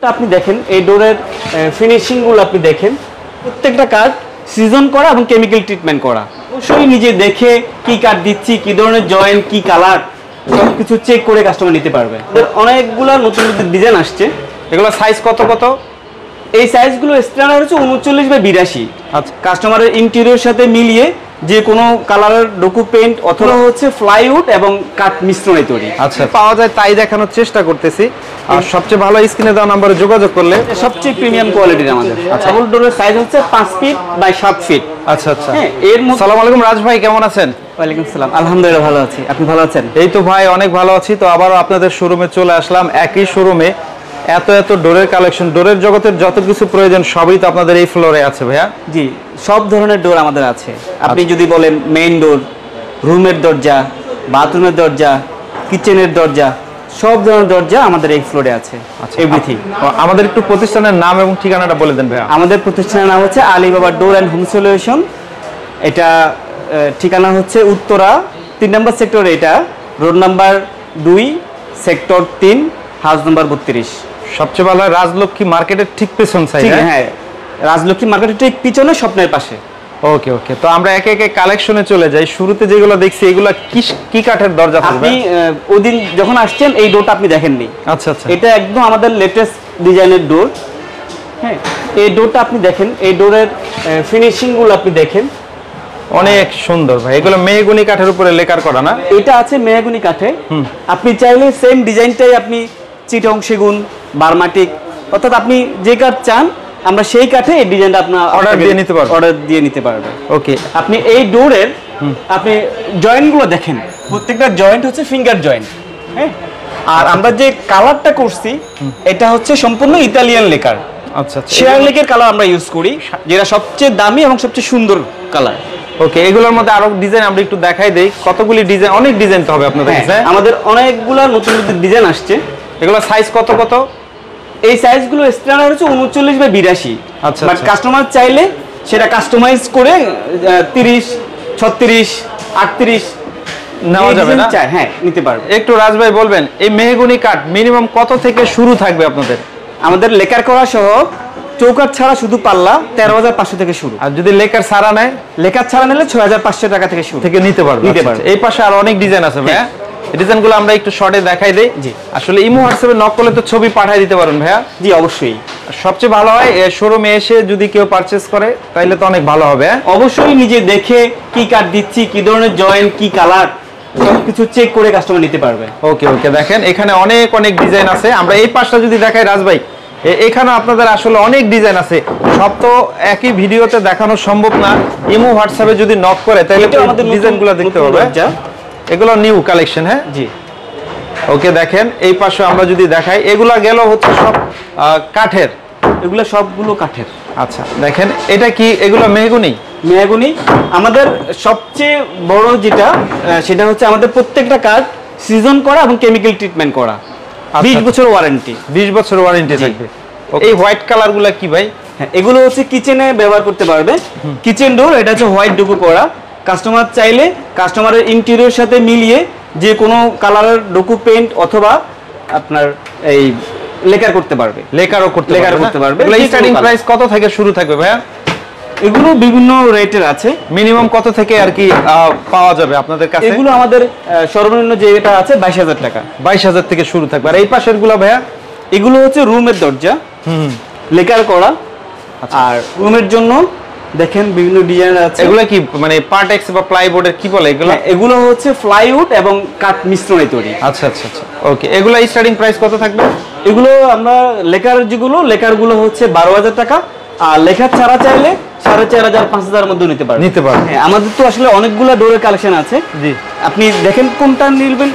আপনি দেখেন এই ডোরের ফিনিশিং গুলো আপনি দেখেন প্রত্যেকটা কাঠ সিজন করা এবং কেমিক্যাল ট্রিটমেন্ট করা। অবশ্যই নিজে দেখে কি কাঠ দিচ্ছি, কি ধরনের জয়েন্ট, কি কালার সবকিছু চেক করে কাস্টমার নিতে পারবে। অনেকগুলো নতুন নতুন ডিজাইন আসছে। এগুলো সাইজ কত কত? এই সাইজগুলো স্ট্যান্ডার্ড হচ্ছে 39/82। আচ্ছা, কাস্টমারের ইন্টেরিয়র সাথে মিলিয়ে যে কোনো কালারের ডোকু পেইন্ট অথবা হচ্ছে ফ্লাইউড এবং কাঠ মিশ্রণে তৈরি। আচ্ছা, পাওয়া যায় তাই দেখানোর চেষ্টা করতেছি। আর সবচেয়ে ভালো স্ক্রিনে দেওয়া নম্বরে যোগাযোগ করলে সবচেয়ে প্রিমিয়াম কোয়ালিটির আমাদের ডাবল ডোরের সাইজ হচ্ছে 5 ফিট বাই 7 ফিট। আচ্ছা আচ্ছা, হ্যাঁ। এর মধ্যে আসসালামু আলাইকুম রাজ ভাই, কেমন আছেন? ওয়ালাইকুম আসসালাম, আলহামদুলিল্লাহ ভালো আছি। আপনি ভালো আছেন? এই তো ভাই অনেক ভালো আছি। তো আবারও আপনাদের শোরুমে চলে আসলাম। একই শোরুমে এত এত ডোরের কালেকশন, ডোরের জগতের যত কিছু প্রয়োজন সবই তো আপনাদের এই ফ্লোরে আছে ভাইয়া। জি, সব ধরনের ডোর আমাদের আছে। আপনি যদি বলেন মেইন ডোর, রুমের দরজা, বাথরুমের দরজা, কিচেনের দরজা, সব ধরনের দরজা আমাদের এই ফ্লোরে আছে। এভরিথিং। আমাদের একটু প্রতিষ্ঠানের নাম এবং ঠিকানাটা বলে দেন ভাইয়া। আমাদের প্রতিষ্ঠানের নাম হচ্ছে Alibaba door and home solution. এটা ঠিকানা হচ্ছে উত্তরা 3 নম্বর সেক্টরে, এটা road number 2, sector 3, house number 32। সবচেয়ে ভালো হয় রাজলক্ষ্মী মার্কেটের ঠিক পেছন সাইডে। হ্যাঁ, রাজলক্ষ্মী মার্কেটের ঠিক পিছনে, স্বপ্নের পাশে। ওকে ওকে, তো আমরা একে একে কালেকশনে চলে যাই। শুরুতে যেগুলো দেখছি এগুলো কি কাঠের দরজা থাকবে? আপনি ওদিন যখন আসছেন এই ডোরটা আপনি দেখেননি। আচ্ছা আচ্ছা, এটা একদম আমাদের লেটেস্ট ডিজাইনের ডোর। হ্যাঁ, এই ডোরটা আপনি দেখেন, এই ডোরের ফিনিশিং গুলো আপনি দেখেন, অনেক সুন্দর ভাই। এগুলো মেহগনি কাঠের উপরে লেকার করা না? এটা আছে মেহগনি কাঠে। আপনি চাইলে সেম ডিজাইনটাই আপনি চিটং, সেগুন, বার্মাটিক, অর্থাৎ আপনি যে কাঠ চান আমরা সেই কাঠে এই ডিজাইনটা আপনার অর্ডার দিয়ে নিতে পারবেন। ওকে, আপনি এই ডোরের আপনি জয়েন্টগুলো দেখেন, প্রত্যেকটা জয়েন্ট হচ্ছে ফিঙ্গার জয়েন্ট। হ্যাঁ, আর আমরা যে কালারটা করছি এটা হচ্ছে সম্পূর্ণ ইতালিয়ান লেকার। আচ্ছা আচ্ছা, শেয়ার লেকের কালার আমরা ইউজ করি, যেটা সবচেয়ে দামি এবং সবচেয়ে সুন্দর কালার। ওকে, এগুলোর মধ্যে আরো ডিজাইন আমরা একটু দেখাই দেই। কতগুলি ডিজাইন, অনেক ডিজাইন তো হবে আপনাদের কাছে? আমাদের অনেকগুলো নতুন নতুন ডিজাইন আসছে। এগুলো সাইজ কত কত? এই সাইজগুলো স্ট্যান্ডার্ড হচ্ছে 39/82। আচ্ছা, বাট কাস্টমার চাইলে সেটা কাস্টমাইজ করে 30, 36, 38 নেওয়া যাবে না? হ্যাঁ, নিতে পারবে। একটু রাজ ভাই বলবেন এই মেহগনি কাঠ মিনিমাম কত থেকে শুরু থাকবে আপনাদের? আমাদের লেকার করা সহ চৌকাঠ ছাড়া শুধু পাল্লা 13,500 থেকে শুরু। আর যদি লেকার ছাড়া নেয়? লেকার ছাড়া নিলে 6,500 টাকা থেকে শুরু থেকে নিতে পারবে। এই পাশে আর অনেক ডিজাইন আছে ভাইয়া, এই ডিজাইনগুলো আমরা একটু শর্টে দেখাই দেই। জি, আসলে ইমো হোয়াটসঅ্যাপে নক করলে তো ছবি পাঠিয়ে দিতে পারেন ভাইয়া? জি অবশ্যই। সবচেয়ে ভালো হয় শোরুমে এসে যদি কেউ পারচেজ করে তাহলে তো অনেক ভালো হবে। অবশ্যই নিজে দেখে কি কাঠ দিচ্ছি, কি ধরনের জয়েন্ট, কি কালার সবকিছু চেক করে কাস্টমার নিতে পারবে। ওকে ওকে, দেখেন এখানে অনেক অনেক ডিজাইন আছে। আমরা এই পাশটা যদি দেখাই রাজ ভাই, এখানে আপনাদের আসলে অনেক ডিজাইন আছে। সব তো একই ভিডিওতে দেখানো সম্ভব না। ইমো হোয়াটসঅ্যাপে যদি নক করে তাহলে আমাদের ডিজাইনগুলো দেখতে পাবে। এগুলো নিউ কালেকশন। হ্যাঁ জি, ওকে, দেখেন এই পাশে আমরা যদি দেখাই, এগুলা গেল হচ্ছে সব কাঠের। এগুলো সবগুলো কাঠের। আচ্ছা, দেখেন এটা কি? এগুলো মেহগনি? মেহগনি। আমাদের সবচেয়ে বড় যেটা সেটা হচ্ছে আমাদের প্রত্যেকটা কাঠ সিজন করা এবং কেমিক্যাল ট্রিটমেন্ট করা। 20 বছর ওয়ারেন্টি। 20 বছর ওয়ারেন্টি থাকবে। এই হোয়াইট কালারগুলো কি ভাই? হ্যাঁ, এগুলো হচ্ছে কিচেনে ব্যবহার করতে পারবে। কিচেন ডোর, এটা হচ্ছে হোয়াইট ডোকো করা। কাস্টমার চাইলে কাস্টমারের ইন্টেরিয়র সাথে মিলিয়ে যে কোনো কালারের ডোকু পেইন্ট অথবা আপনার এই লেকার করতে পারবে। লেকারও করতে পারবে। এগুলো স্টার্টিং প্রাইস কত থেকে শুরু থাকবে ভাইয়া? এগুলো বিভিন্ন রেটের আছে। মিনিমাম কত থেকে আর কি পাওয়া যাবে আপনাদের কাছে? এগুলো আমাদের সর্বনিম্ন যেটা আছে 22,000 টাকা। 22,000 থেকে শুরু থাকবে। আর এই পাশের গুলো ভাইয়া? এগুলো হচ্ছে রুমের দরজা, লেকার করা। আর রুমের জন্য দেখেন বিভিন্ন ডিজাইন আছে। এগুলো কি মানে পার্ট এক্স বা প্লাইবোর্ডের কি বলে এগুলো? এগুলো হচ্ছে ফ্লাইউড এবং কাঠ মিশ্রণে তৈরি। আচ্ছা আচ্ছা আচ্ছা, ওকে। এগুলো স্টার্টিং প্রাইস কত থাকবে? এগুলো আমরা লেকারগুলো হচ্ছে 12,000 টাকা। আর লেখার ছাড়া চাইলে 4,500, 5,000 মধ্যে নিতে পারবেন। হ্যাঁ, আমাদের তো আসলে অনেকগুলো ডোরের কালেকশন আছে। জি, আপনি দেখেন কোনটা নিবেন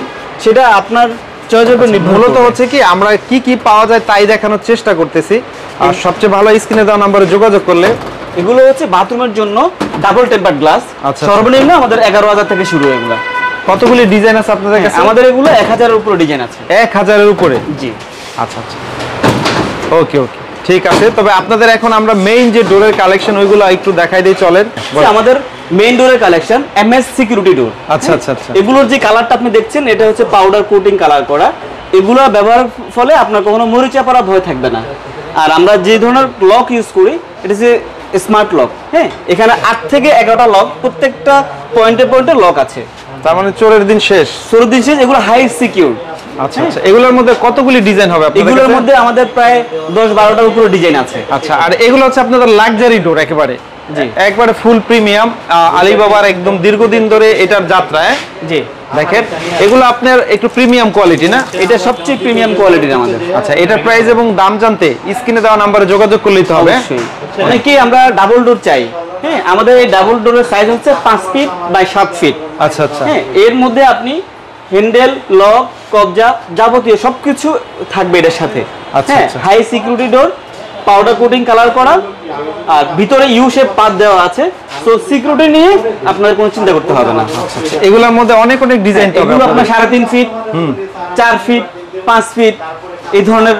সেটা আপনার চয়েসের উপর নির্ভর। মূলত হচ্ছে কি আমরা কি কি পাওয়া যায় তাই দেখানোর চেষ্টা করতেছি। আর সবচেয়ে ভালো স্ক্রিনে দেওয়া নম্বরে যোগাযোগ করলে। এগুলো হচ্ছে বাথরুমের জন্য ডাবল টেম্পারড গ্লাস। সর্বনিম্ন আমাদের 11,000 থেকে শুরু। এগুলো কতগুলি ডিজাইন আছে আপনাদের কাছে? আমাদের এগুলো 1,000-এর উপরে ডিজাইন আছে। 1,000-এর উপরে? জি। আচ্ছা আচ্ছা, ওকে ওকে, ঠিক আছে। তবে আপনাদের এখন আমরা মেইন যে ডোরের কালেকশন ওইগুলো একটু দেখাই দিই, চলেন। আমাদের মেইন ডোরের কালেকশন এমএস সিকিউরিটি ডোর। আচ্ছা আচ্ছা আচ্ছা, এগুলোর যে কালারটা আপনি দেখছেন এটা হচ্ছে পাউডার কোটিং কালার করা। এগুলো ব্যবহারের ফলে আপনার কখনো মরিচা পড়ার ভয় থাকবে না। আর আমরা যে ধরনের লক ইউজ করি এটা হচ্ছে স্মার্ট লক। হ্যাঁ, এখানে 8 থেকে 11টা লক, প্রত্যেকটা পয়েন্টে পয়েন্টে লক আছে। তার মানে চোরের দিন শেষ। চোরের দিন শেষ। এগুলো হাই সিকিউর। আচ্ছা আচ্ছা, এগুলোর মধ্যে কতগুলি ডিজাইন হবে আপনাদের এগুলোর কাছে? মধ্যে আমাদের প্রায় 10-12টার উপরে ডিজাইন আছে। আচ্ছা, আর এগুলো হচ্ছে আপনাদের লাক্সারি ডোর একেবারে, জি একবারে ফুল প্রিমিয়াম, আলিবাবার একদম দীর্ঘদিন ধরে এটার যাত্রা। জি, দেখেন এগুলো আপনার একটু প্রিমিয়াম কোয়ালিটি না? এটা সবচেয়ে প্রিমিয়াম কোয়ালিটির আমাদের। আচ্ছা, এটার প্রাইস এবং দাম জানতে স্ক্রিনে দেওয়া নম্বরে যোগাযোগ করলেই তো হবে। অবশ্যই। অনেকেই আমরা ডাবল ডোর চাই। হ্যাঁ, আমাদের এই ডাবল ডোরের সাইজ হচ্ছে 5 ফিট বাই 7 ফিট। আচ্ছা আচ্ছা, হ্যাঁ, এর মধ্যে আপনি হ্যান্ডেল, লক, কবজা যাবতীয় সবকিছু থাকবে এর সাথে। আচ্ছা, হ্যাঁ, আচ্ছা। High security door, powder coating colour করা, আর ভিতরে ইউ শেপ পাত দেওয়া আছে। সো সিকিউরিটি নিয়ে আপনার কোনো চিন্তা করতে হবে না। এগুলোর মধ্যে অনেক অনেক ডিজাইন তো হবে এগুলো আপনার আপনাদের। 3.5 ফিট, 4 ফিট, 5 ফিট এই ধরনের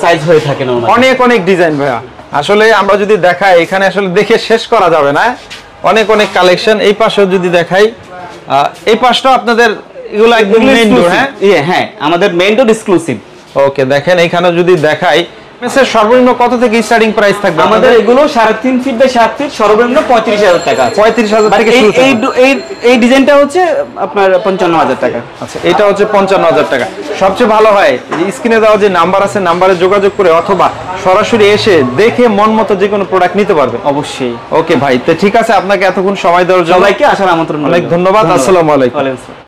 সাইজ হয়ে থাকে নরমালি। অনেক অনেক ডিজাইন ভাইয়া, আসলে আমরা যদি দেখাই এখানে আসলে দেখে শেষ করা যাবে না। অনেক অনেক কালেকশন। এই পাশেও যদি দেখাই, এই পাশটাও আপনাদের এগুলো একদম মেইন ডোর। হ্যাঁ হ্যাঁ, আমাদের মেইন ডোর এক্সক্লুসিভ। ওকে, দেখেন এখানে যদি দেখাই মেসের সর্বনিম্ন কত থেকে স্টার্টিং প্রাইস থাকবে আমাদের এগুলো 3.5 ফিট বাই 7 ফিট, সর্বনিম্ন 35,000 টাকা আছে। 35,000 থেকে শুরু এই এই ডিজাইনটা হচ্ছে আপনার 55,000 টাকা। আচ্ছা, এটা হচ্ছে 55,000 টাকা। সবচেয়ে ভালো হয় স্ক্রিনে দেওয়া যে নাম্বার আছে, নাম্বারে যোগাযোগ করে অথবা সরাসরি এসে দেখে মন মতো যে কোনো প্রোডাক্ট নিতে পারবে। অবশ্যই। ওকে ভাই, তো ঠিক আছে, আপনাকে এতক্ষণ সময় দেওয়ার জন্য সবাইকে আসার আমন্ত্রণ। অনেক ধন্যবাদ। আসসালামু আলাইকুম। ওয়ালাইকুম আসসালাম।